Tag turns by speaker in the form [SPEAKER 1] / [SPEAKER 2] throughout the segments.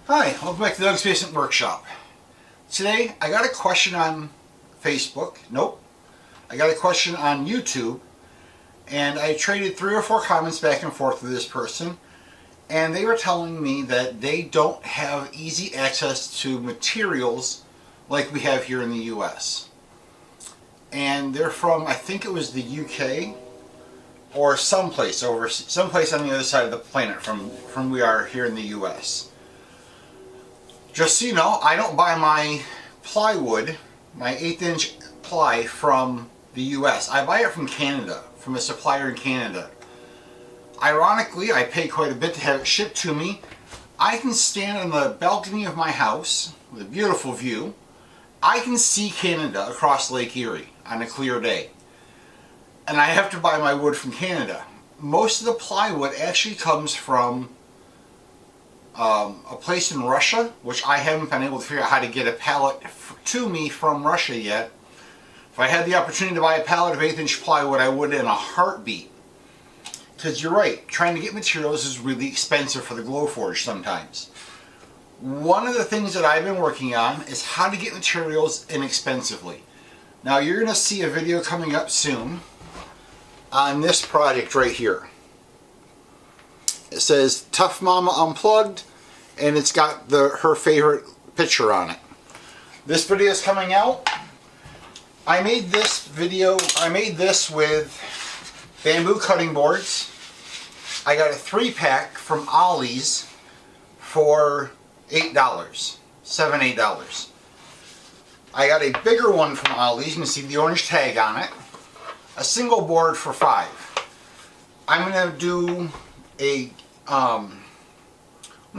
[SPEAKER 1] Hi, welcome back to Doug's Basement Workshop. Today I got a question on Facebook. Nope. I got a question on YouTube, and I traded 3 or 4 comments back and forth with this person, and they were telling me that they don't have easy access to materials like we have here in the US. And they're from, I think it was the UK or someplace on the other side of the planet from we are here in the US. Just so you know, I don't buy my plywood, my 1/8" ply, from the US. I buy it from Canada, from a supplier in Canada. Ironically, I pay quite a bit to have it shipped to me. I can stand on the balcony of my house with a beautiful view. I can see Canada across Lake Erie on a clear day. And I have to buy my wood from Canada. Most of the plywood actually comes from a place in Russia, which I haven't been able to figure out how to get a pallet to me from Russia yet. If I had the opportunity to buy a pallet of 1/8" plywood, I would in a heartbeat. Because you're right, trying to get materials is really expensive for the Glowforge sometimes. One of the things that I've been working on is how to get materials inexpensively. Now you're going to see a video coming up soon on this project right here. It says Tough Mama Unplugged, and it's got her favorite picture on it. This video is coming out. I made this with bamboo cutting boards. I got a 3-pack from Ollie's for $8, $8. I got a bigger one from Ollie's. You can see the orange tag on it. A single board for $5. I'm going to do one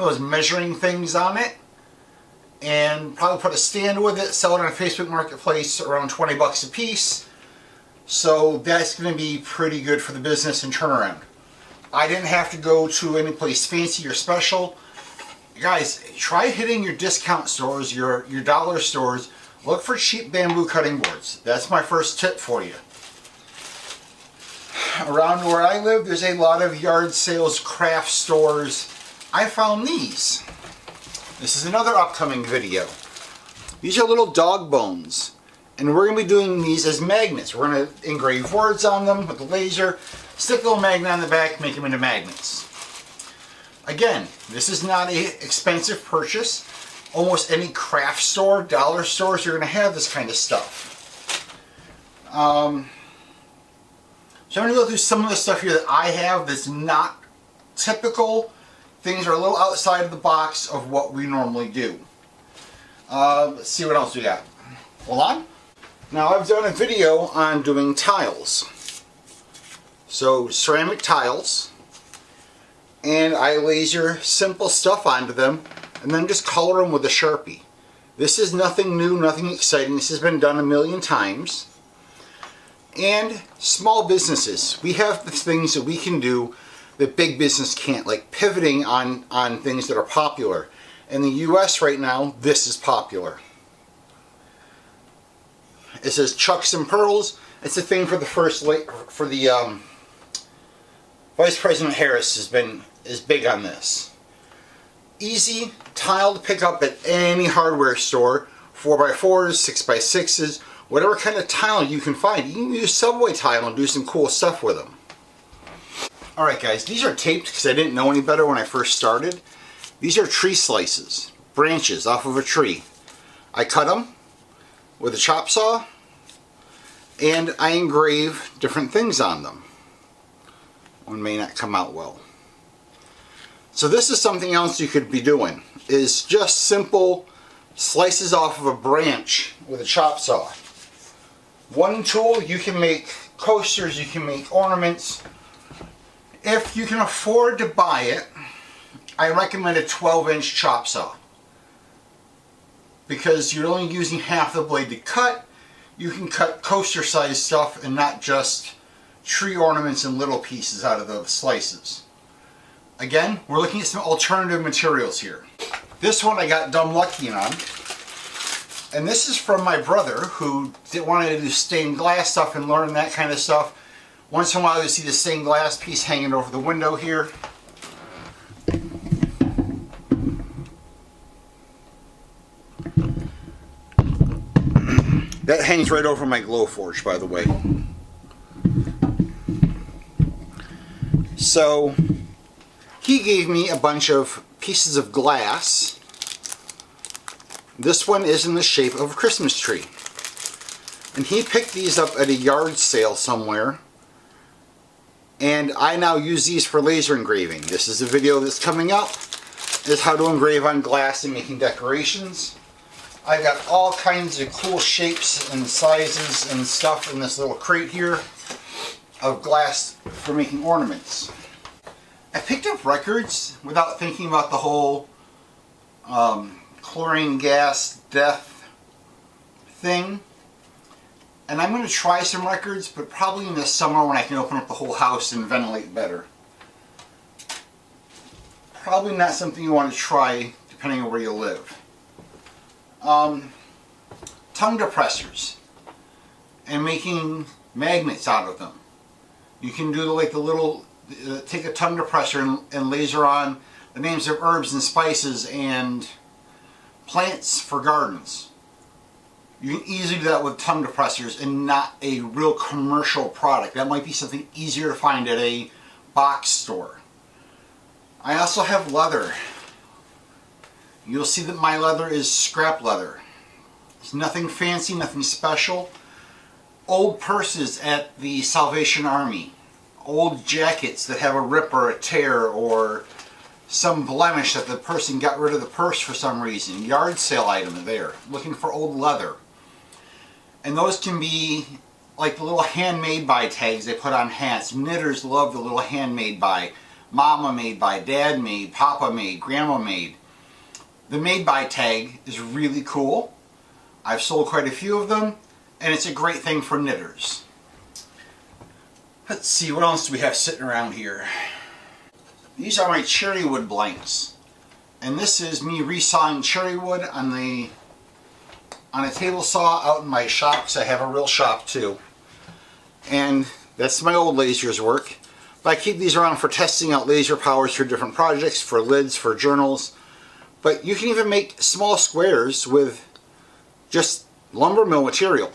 [SPEAKER 1] of those measuring things on it, and probably put a stand with it, sell it on a Facebook Marketplace around 20 bucks a piece. So that's going to be pretty good for the business and turnaround. I didn't have to go to any place fancy or special. Guys, try hitting your discount stores, your dollar stores. Look for cheap bamboo cutting boards. That's my first tip for you. Around where I live, there's a lot of yard sales, craft stores. I found these. This is another upcoming video. These are little dog bones, and we're going to be doing these as magnets. We're going to engrave words on them with the laser, stick a little magnet on the back, make them into magnets. Again, this is not an expensive purchase. Almost any craft store, dollar stores, you're going to have this kind of stuff. So I'm going to go through some of the stuff here that I have that's not typical. Things are a little outside of the box of what we normally do. Let's see what else we got. Hold on. Now I've done a video on doing tiles. So ceramic tiles. And I laser simple stuff onto them and then just color them with a Sharpie. This is nothing new, nothing exciting. This has been done a million times. And small businesses, we have the things that we can do that big business can't, like pivoting on things that are popular. In the US right now, this is popular. It says Chucks and Pearls. It's a thing for the Vice President Harris is big on this. Easy tile to pick up at any hardware store. 4x4s, 6x6s. Whatever kind of tile you can find. You can use subway tile and do some cool stuff with them. Alright guys, these are taped because I didn't know any better when I first started. These are tree slices, branches off of a tree. I cut them with a chop saw and I engrave different things on them. One may not come out well. So this is something else you could be doing, is just simple slices off of a branch with a chop saw. One tool, you can make coasters, you can make ornaments. If you can afford to buy it, I recommend a 12-inch chop saw. Because you're only using half the blade to cut, you can cut coaster-sized stuff and not just tree ornaments and little pieces out of those slices. Again, we're looking at some alternative materials here. This one I got dumb lucky on. And this is from my brother who wanted to do stained glass stuff and learn that kind of stuff. Once in a while you see the stained glass piece hanging over the window here. That hangs right over my Glowforge, by the way. So he gave me a bunch of pieces of glass. This one is in the shape of a Christmas tree. And he picked these up at a yard sale somewhere. And I now use these for laser engraving. This is a video that's coming up, is how to engrave on glass and making decorations. I've got all kinds of cool shapes and sizes and stuff in this little crate here of glass for making ornaments. I picked up records without thinking about the whole chlorine gas death thing. And I'm going to try some records, but probably in the summer when I can open up the whole house and ventilate better. Probably not something you want to try depending on where you live. Tongue depressors and making magnets out of them. You can do like the little, take a tongue depressor and laser on the names of herbs and spices and plants for gardens. You can easily do that with tongue depressors and not a real commercial product. That might be something easier to find at a box store. I also have leather. You'll see that my leather is scrap leather. It's nothing fancy, nothing special. Old purses at the Salvation Army. Old jackets that have a rip or a tear or some blemish that the person got rid of the purse for some reason. Yard sale item there. Looking for old leather. And those can be like the little handmade by tags they put on hats. Knitters love the little handmade by. Mama made by, Dad made, Papa made, Grandma made. The made by tag is really cool. I've sold quite a few of them, and it's a great thing for knitters. Let's see, what else do we have sitting around here? These are my cherry wood blanks. And this is me resawing cherry wood on a table saw out in my shop, because I have a real shop too. And that's my old lasers work. But I keep these around for testing out laser powers for different projects, for lids, for journals. But you can even make small squares with just lumber mill material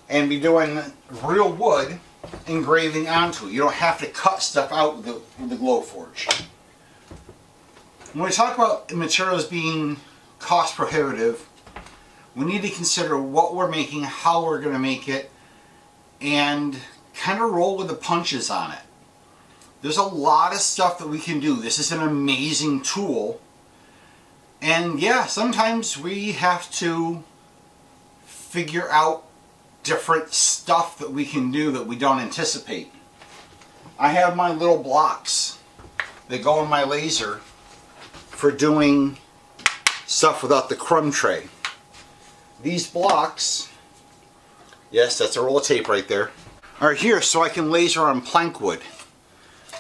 [SPEAKER 1] and be doing real wood engraving onto it. You don't have to cut stuff out with the Glowforge. When we talk about materials being cost prohibitive, we need to consider what we're making, how we're going to make it, and kind of roll with the punches on it. There's a lot of stuff that we can do. This is an amazing tool. And yeah, sometimes we have to figure out different stuff that we can do that we don't anticipate. I have my little blocks that go in my laser for doing stuff without the crumb tray. These blocks, yes, that's a roll of tape right there, are here so I can laser on plank wood.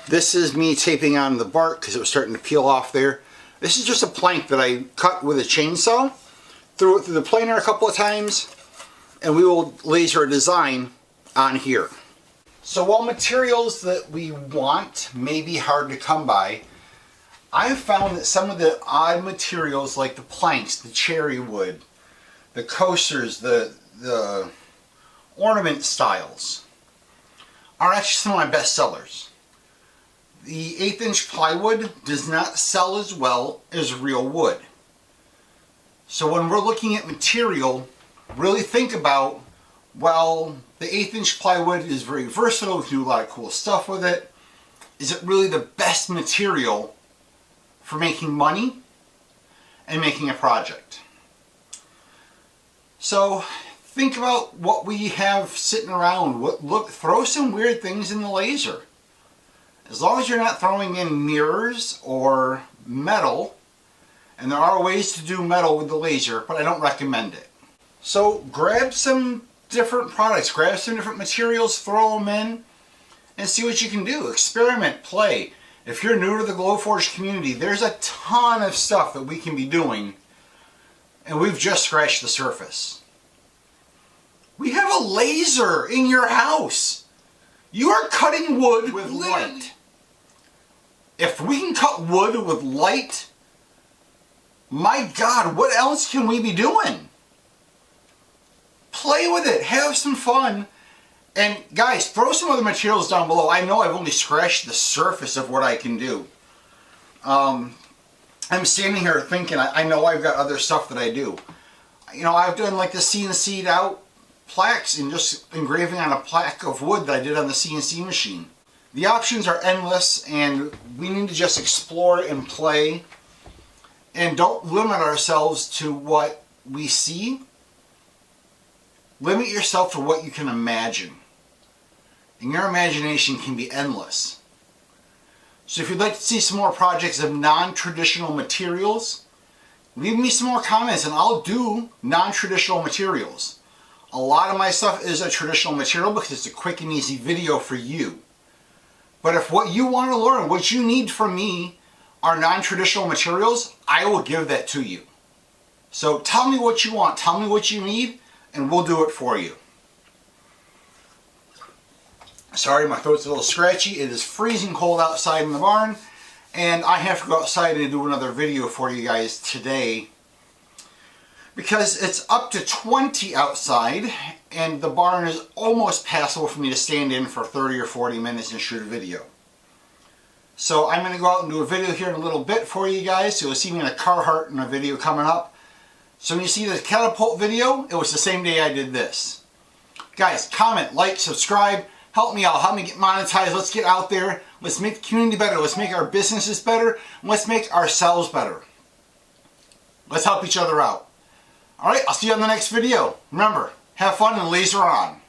[SPEAKER 1] This is me taping on the bark because it was starting to peel off there. This is just a plank that I cut with a chainsaw, threw it through the planer a couple of times, and we will laser a design on here. So while materials that we want may be hard to come by, I've found that some of the odd materials like the planks, the cherry wood, the coasters, the ornament styles are actually some of my best sellers. The 1/8 inch plywood does not sell as well as real wood. So when we're looking at material, really think about, well, the 1/8 inch plywood is very versatile, we can do a lot of cool stuff with it. Is it really the best material for making money and making a project? So think about what we have sitting around. Throw some weird things in the laser. As long as you're not throwing in mirrors or metal, and there are ways to do metal with the laser, but I don't recommend it. So grab some different products, grab some different materials, throw them in, and see what you can do. Experiment, play. If you're new to the Glowforge community, there's a ton of stuff that we can be doing, and we've just scratched the surface. We have a laser in your house. You are cutting wood with light. If we can cut wood with light, my God, what else can we be doing? play with it, have some fun. And guys, throw some other materials down below. I know I've only scratched the surface of what I can do. I'm standing here thinking, I know I've got other stuff that I do. You know, I've done like the CNC'd out plaques and just engraving on a plaque of wood that I did on the CNC machine. The options are endless, and we need to just explore and play, and don't limit ourselves to what we see. Limit yourself to what you can imagine, and your imagination can be endless. So if you'd like to see some more projects of non-traditional materials, leave me some more comments and I'll do non-traditional materials. A lot of my stuff is a traditional material because it's a quick and easy video for you. But if what you want to learn, what you need from me are non-traditional materials, I will give that to you. So tell me what you want, tell me what you need, and we'll do it for you. Sorry, my throat's a little scratchy. It is freezing cold outside in the barn, and I have to go outside and do another video for you guys today because it's up to 20 outside, and the barn is almost passable for me to stand in for 30 or 40 minutes and shoot a video. So I'm going to go out and do a video here in a little bit for you guys. So you'll see me in a Carhartt in a video coming up. So when you see the catapult video, it was the same day I did this. Guys, comment, like, subscribe. Help me out. Help me get monetized. Let's get out there. Let's make the community better. Let's make our businesses better. Let's make ourselves better. Let's help each other out. Alright, I'll see you on the next video. Remember, have fun and laser on.